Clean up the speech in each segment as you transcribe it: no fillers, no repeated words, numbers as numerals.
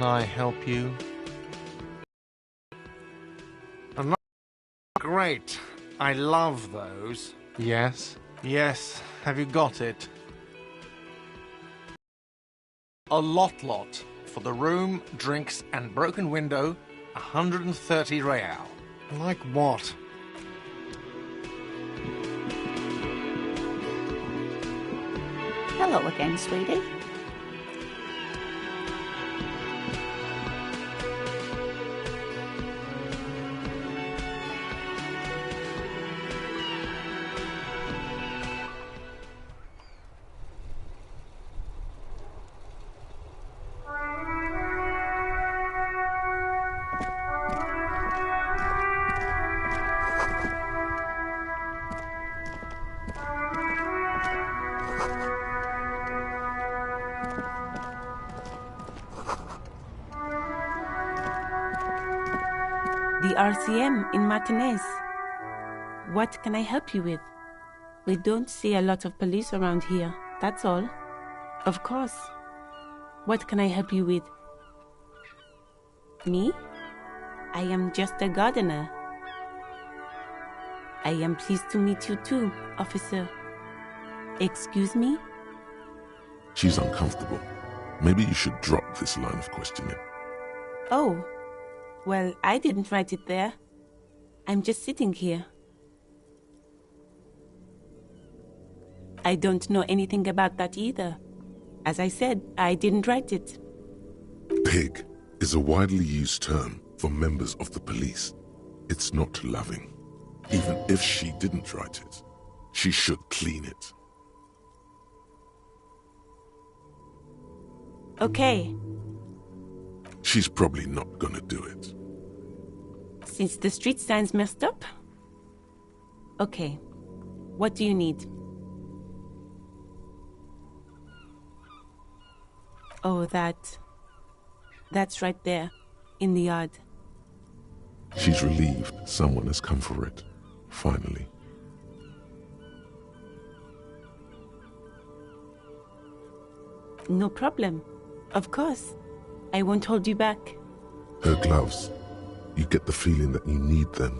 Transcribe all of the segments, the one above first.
can I help you? Great. I love those. Yes? Yes. Have you got it? A lot. For the room, drinks, and broken window, 130 real. Like what? Hello again, sweetie. The RCM in Martinez. What can I help you with? We don't see a lot of police around here, that's all. Of course. What can I help you with? Me? I am just a gardener. I am pleased to meet you too, officer. Excuse me? She's uncomfortable. Maybe you should drop this line of questioning. Oh. Well, I didn't write it there. I'm just sitting here. I don't know anything about that either. As I said, I didn't write it. Pig is a widely used term for members of the police. It's not loving. Even if she didn't write it, she should clean it. Okay. She's probably not gonna do it. Since the street sign's messed up? Okay. What do you need? Oh, that's right there, in the yard. She's relieved someone has come for it, finally. No problem. Of course. I won't hold you back. Her gloves. You get the feeling that you need them.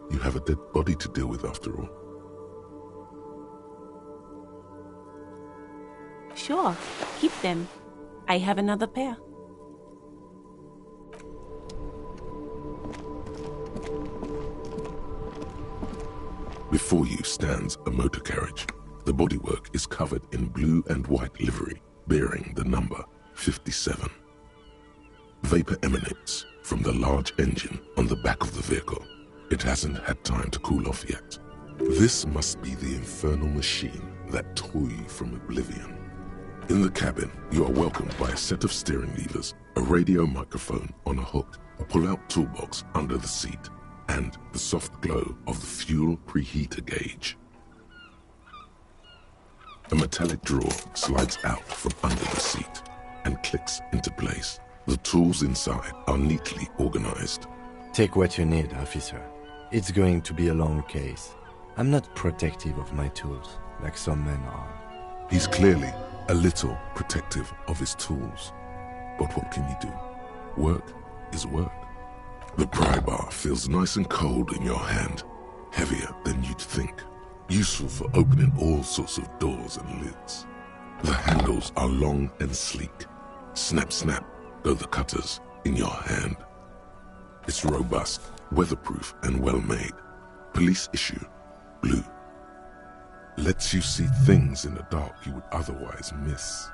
You have a dead body to deal with after all. Sure, keep them. I have another pair. Before you stands a motor carriage. The bodywork is covered in blue and white livery, bearing the number 57. Vapor emanates from the large engine on the back of the vehicle. It hasn't had time to cool off yet. This must be the infernal machine that tore you from oblivion. In the cabin, you are welcomed by a set of steering levers, a radio microphone on a hook, a pull-out toolbox under the seat, and the soft glow of the fuel preheater gauge. A metallic drawer slides out from under the seat and clicks into place. The tools inside are neatly organized. Take what you need, officer. It's going to be a long case. I'm not protective of my tools, like some men are. He's clearly a little protective of his tools. But what can you do? Work is work. The pry bar feels nice and cold in your hand, heavier than you'd think. Useful for opening all sorts of doors and lids. The handles are long and sleek. Snap, snap go the cutters in your hand. It's robust, weatherproof, and well-made. Police issue, blue. Lets you see things in the dark you would otherwise miss.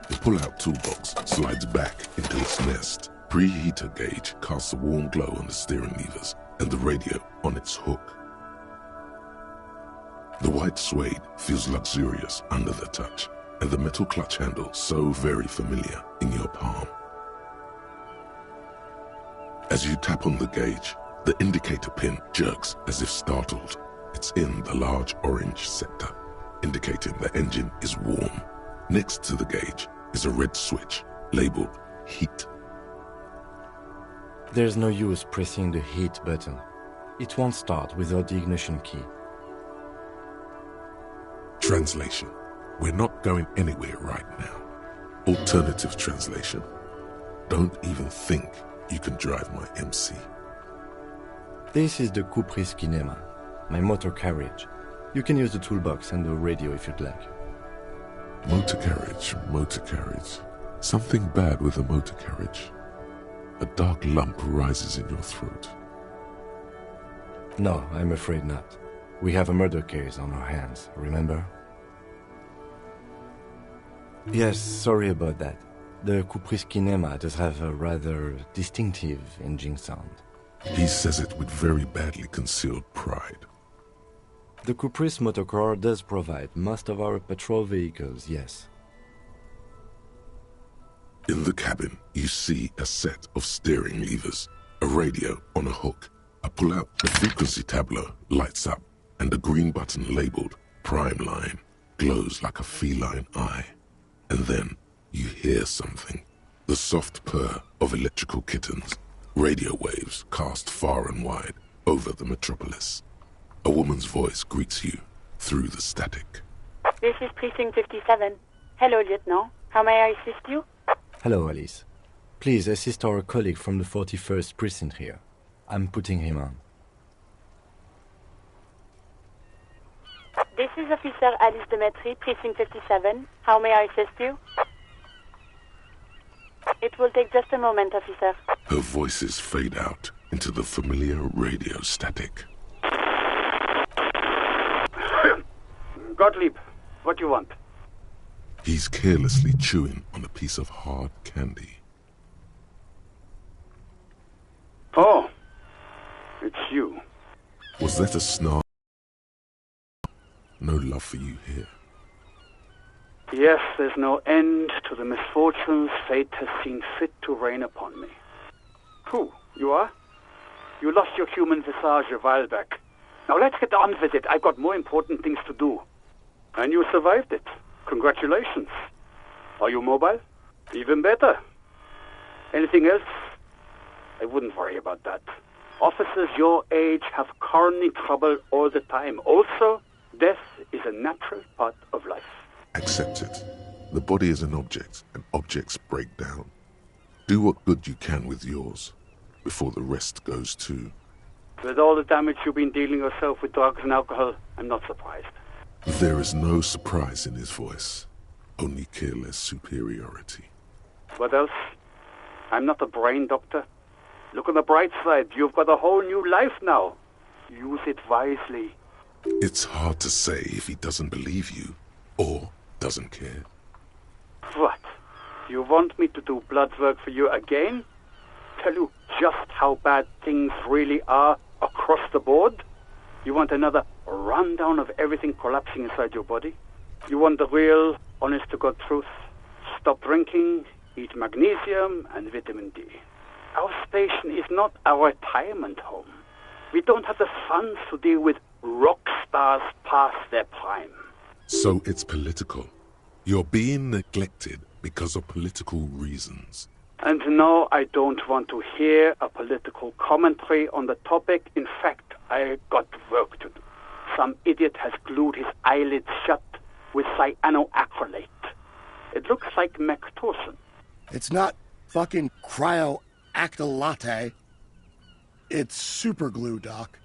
The pull-out toolbox slides back into its nest. Preheater gauge casts a warm glow on the steering levers and the radio on its hook. The white suede feels luxurious under the touch, and the metal clutch handle so very familiar in your palm. As you tap on the gauge, the indicator pin jerks as if startled. It's in the large orange sector, indicating the engine is warm. Next to the gauge is a red switch labeled heat. There's no use pressing the heat button. It won't start without the ignition key. Translation: we're not going anywhere right now. Alternative translation: Don't even think you can drive my MC. This is the Caprice Kinema, my motor carriage. You can use the toolbox and the radio if you'd like. Motor carriage, motor carriage. Something bad with a motor carriage. A dark lump rises in your throat. No, I'm afraid not. We have a murder case on our hands, remember? Yes, sorry about that. The Caprice Kinema does have a rather distinctive engine sound. He says it with very badly concealed pride. The Caprice motorcar does provide most of our patrol vehicles, yes. In the cabin, you see a set of steering levers, a radio on a hook. I pull out the frequency tableau, lights up, and a green button labeled Prime Line glows like a feline eye. And then you hear something. The soft purr of electrical kittens. Radio waves cast far and wide over the metropolis. A woman's voice greets you through the static. This is Precinct 57. Hello, Lieutenant. How may I assist you? Hello, Alice. Please assist our colleague from the 41st Precinct here. I'm putting him on. This is Officer Alice Demetri, Precinct 57. How may I assist you? It will take just a moment, officer. Her voices fade out into the familiar radio static. Gottlieb, what do you want? He's carelessly chewing on a piece of hard candy. Oh, it's you. Was that a snarl? No love for you here. Yes, there's no end to the misfortunes fate has seen fit to rain upon me. Who, you are? You lost your human visage a while back. Now let's get on with it. I've got more important things to do. And you survived it. Congratulations. Are you mobile? Even better. Anything else? I wouldn't worry about that. Officers your age have coronary trouble all the time. Also, death is a natural part of life. Accept it. The body is an object, and objects break down. Do what good you can with yours, before the rest goes too. With all the damage you've been dealing yourself with drugs and alcohol, I'm not surprised. There is no surprise in his voice, only careless superiority. What else? I'm not a brain doctor. Look on the bright side. You've got a whole new life now. Use it wisely. It's hard to say if he doesn't believe you, or doesn't care. What? You want me to do blood work for you again? Tell you just how bad things really are across the board? You want another rundown of everything collapsing inside your body? You want the real, honest-to-God truth? Stop drinking, eat magnesium and vitamin D. Our station is not our retirement home. We don't have the funds to deal with rock stars past their prime. So it's political. You're being neglected because of political reasons. And no, I don't want to hear a political commentary on the topic. In fact, I got work to do. Some idiot has glued his eyelids shut with cyanoacrylate. It looks like Mactorson. It's not fucking cryoactylate. It's super glue, Doc.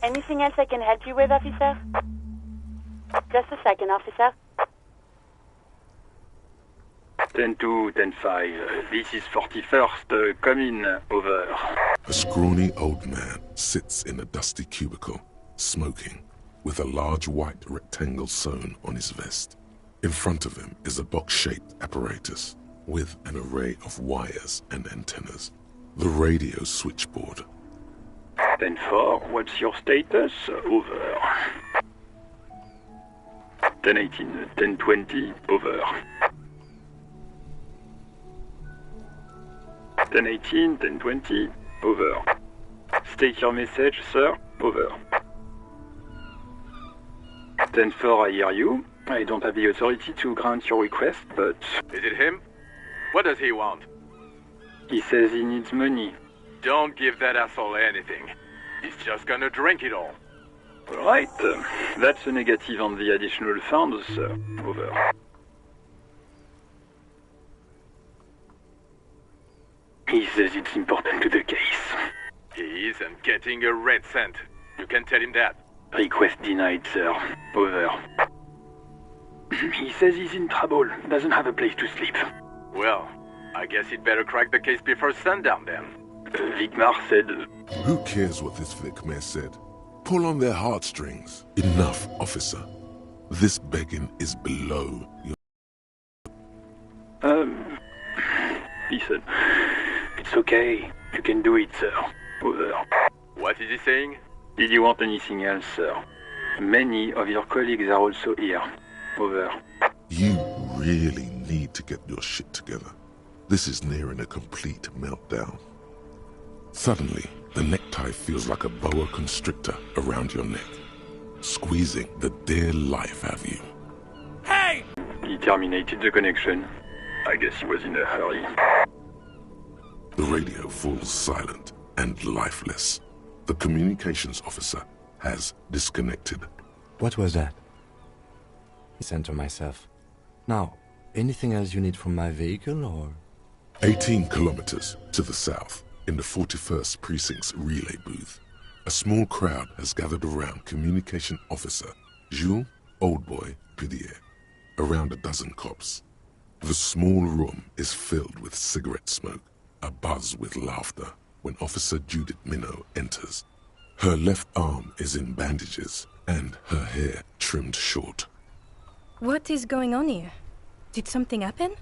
Anything else I can help you with, officer? Just a second, officer. 10-2, 10-5. This is 41st. Come in. Over. A scrawny old man sits in a dusty cubicle, smoking, with a large white rectangle sewn on his vest. In front of him is a box-shaped apparatus with an array of wires and antennas. The radio switchboard. 10-4, what's your status? Over. 10-18, 10-20, over. 10-18, 10-20, over. State your message, sir. Over. 10-4, I hear you. I don't have the authority to grant your request, but... Is it him? What does he want? He says he needs money. Don't give that asshole anything. He's just gonna drink it all. All right. That's a negative on the additional funds, sir. Over. says it's important to the case. He isn't getting a red cent. You can tell him that. Request denied, sir. Over. He says he's in trouble, doesn't have a place to sleep. Well, I guess he'd better crack the case before sundown then. Vicmar said... Who cares what this Vicmar said? Pull on their heartstrings. Enough, officer. This begging is below your... Listen. It's okay. You can do it, sir. Over. What is he saying? Did you want anything else, sir? Many of your colleagues are also here. Over. You really need to get your shit together. This is nearing a complete meltdown. Suddenly, the necktie feels like a boa constrictor around your neck, squeezing the dear life out of you. Hey! He terminated the connection. I guess he was in a hurry. The radio falls silent and lifeless. The communications officer has disconnected. What was that? Center myself. Now, anything else you need from my vehicle, or...? 18 kilometers to the south, in the 41st Precinct's relay booth, a small crowd has gathered around communication officer Jules Oldboy Pidier, around a dozen cops. The small room is filled with cigarette smoke, abuzz with laughter, when Officer Judith Minot enters. Her left arm is in bandages, and her hair trimmed short. What is going on here? Did something happen?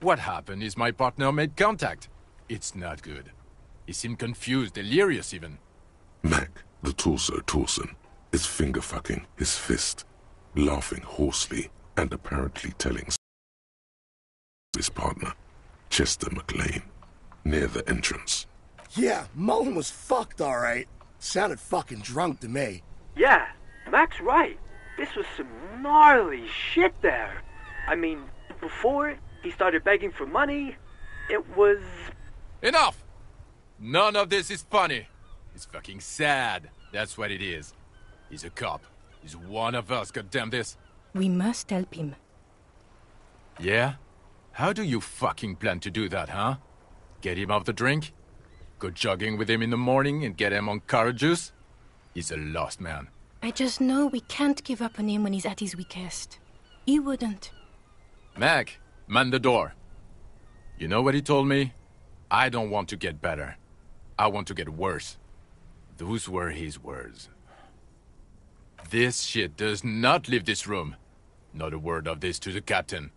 What happened is my partner made contact. It's not good. He seemed confused, delirious even. Mac, the torso Torson, is finger-fucking his fist, laughing hoarsely and apparently telling his partner, Chester McLean, near the entrance. Yeah, Mullen was fucked, alright. Sounded fucking drunk to me. Yeah, Mac's right. This was some gnarly shit there. I mean, before he started begging for money, it was... Enough! None of this is funny. It's fucking sad. That's what it is. He's a cop. He's one of us, goddamn this. We must help him. Yeah? How do you fucking plan to do that, huh? Get him off the drink? Go jogging with him in the morning and get him on carrot juice? He's a lost man. I just know we can't give up on him when he's at his weakest. He wouldn't. Mac, man the door. You know what he told me? I don't want to get better. I want to get worse. Those were his words. This shit does not leave this room. Not a word of this to the captain.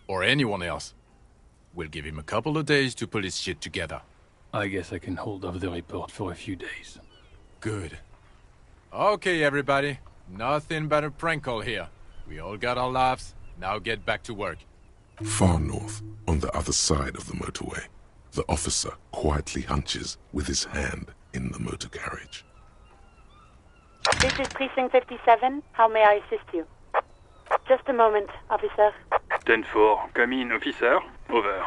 Or anyone else. We'll give him a couple of days to pull his shit together. I guess I can hold off the report for a few days. Good. Okay, everybody. Nothing but a prank call here. We all got our laughs. Now get back to work. Far north, on the other side of the motorway, the officer quietly hunches with his hand in the motor carriage. This is Precinct 57. How may I assist you? Just a moment, officer. 10-4, come in, officer. Over.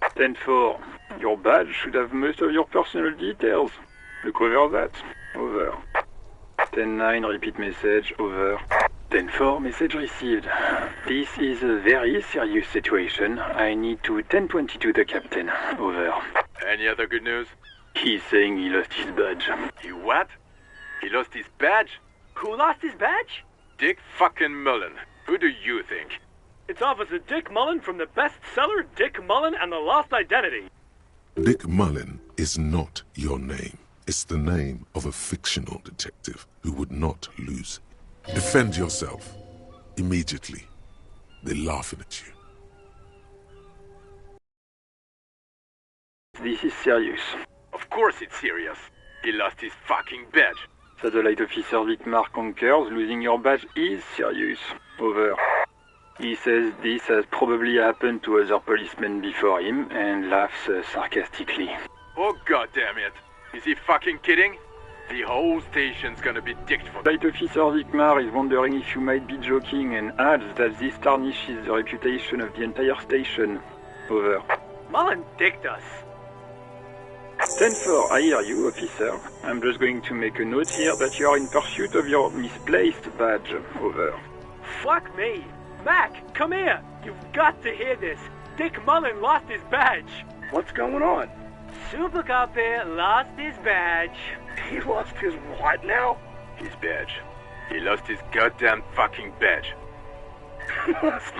10-4, your badge should have most of your personal details. Look over that. Over. 10-9, repeat message. Over. 10-4, message received. This is a very serious situation. I need to 10-22 the captain. Over. Any other good news? He's saying he lost his badge. He what? He lost his badge? Who lost his badge? Dick fucking Mullen. Who do you think? It's Officer Dick Mullen from the bestseller Dick Mullen and the Lost Identity. Dick Mullen is not your name. It's the name of a fictional detective who would not lose. Defend yourself. Immediately. They're laughing at you. This is serious. Of course it's serious. He lost his fucking badge. Satellite Officer Vicmar concurs. Losing your badge is serious. Over. He says this has probably happened to other policemen before him and laughs sarcastically. Oh goddamn it. Is he fucking kidding? The whole station's gonna be dicked for... Satellite Officer Vicmar is wondering if you might be joking and adds that this tarnishes the reputation of the entire station. Over. Mullen dicked us. 10-4, I hear you, officer. I'm just going to make a note here that you are in pursuit of your misplaced badge. Over. Fuck me. Mac, come here. You've got to hear this. Dick Mullen lost his badge. What's going on? Super Cop here lost his badge. He lost his what now? His badge. He lost his goddamn fucking badge. Lost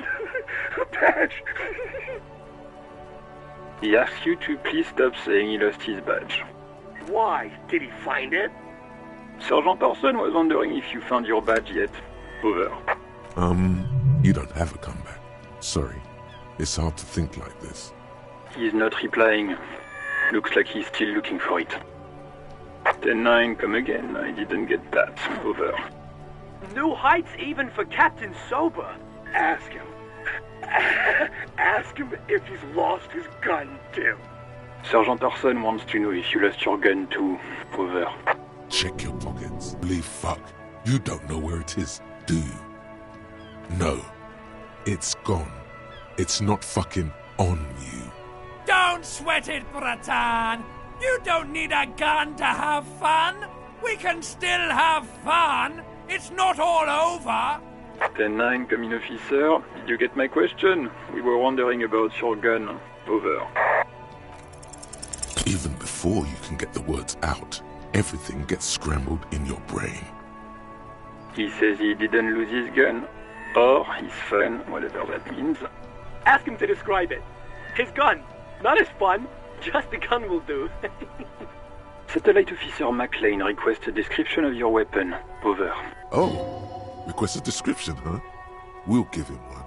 a badge? He asks you to please stop saying he lost his badge. Why? Did he find it? Sergeant Orson was wondering if you found your badge yet. Over. You don't have a comeback. Sorry. It's hard to think like this. He's not replying. Looks like he's still looking for it. 10-9, come again. I didn't get that. Over. New heights even for Captain Sober. Ask him. Ask him if he's lost his gun, too. Sergeant Orson wants to know if you lost your gun too. Over. Check your pockets. Believe fuck. You don't know where it is, do you? No. It's gone. It's not fucking on you. Don't sweat it, Bratan! You don't need a gun to have fun! We can still have fun! It's not all over! 10-9, come in, officer. Did you get my question? We were wondering about your gun. Over. Even before you can get the words out, everything gets scrambled in your brain. He says he didn't lose his gun. Or his fun, whatever that means. Ask him to describe it. His gun. Not his fun. Just the gun will do. Satellite Officer McLean requests a description of your weapon. Over. Oh, request a description, huh? We'll give him one.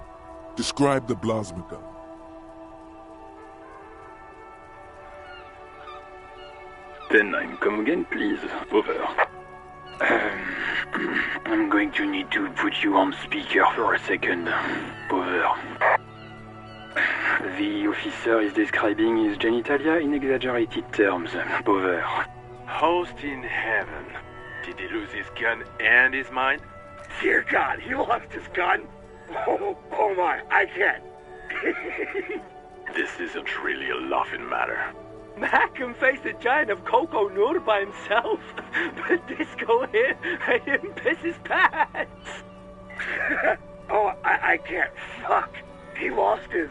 Describe the plasma gun. Then come again, please. Over. I'm going to need to put you on speaker for a second. Over. The officer is describing his genitalia in exaggerated terms. Over. Host in heaven. Did he lose his gun and his mind? Dear God, he lost his gun? Oh my, I can't. This isn't really a laughing matter. Mac can face a giant of Coco Nur by himself, but Disco here made him piss his pants. Oh, I can't. Fuck. He lost his...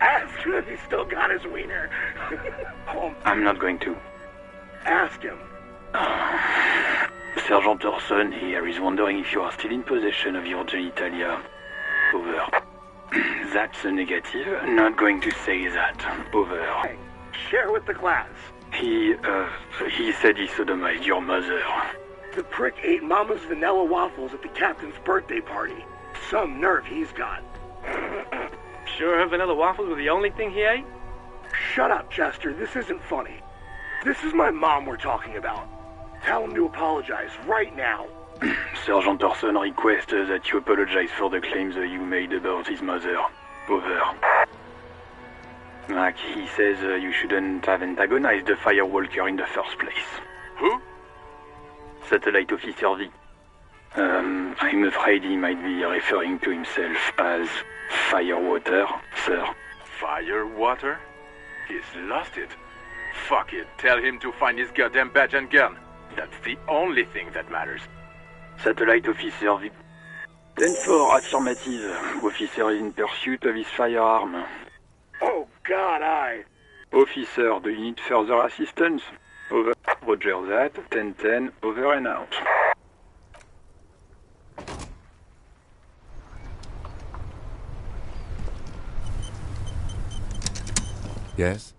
Ask him if he's still got his wiener. Oh, I'm not going to. ask him. Sergeant Orson here is wondering if you are still in possession of your genitalia. Over. That's a negative. Not going to say that. Over. Hey, share with the class. He said he sodomized your mother. The prick ate Mama's vanilla waffles at the captain's birthday party. Some nerve he's got. Sure her vanilla waffles were the only thing he ate? Shut up, Chester. This isn't funny. This is my mom we're talking about. Tell him to apologize right now. Sergeant Orson requests that you apologize for the claims you made about his mother. Over. Mac, he says you shouldn't have antagonized the Firewalker in the first place. Who? Satellite Officer V. I'm afraid he might be referring to himself as Firewater, sir. Firewater? He's lost it. Fuck it. Tell him to find his goddamn badge and gun. That's the only thing that matters. Satellite Officer V. 10-4, affirmative. Officer is in pursuit of his firearm. Oh, God, Officer, do you need further assistance? Over. Roger that. 10-10, over and out. Yes?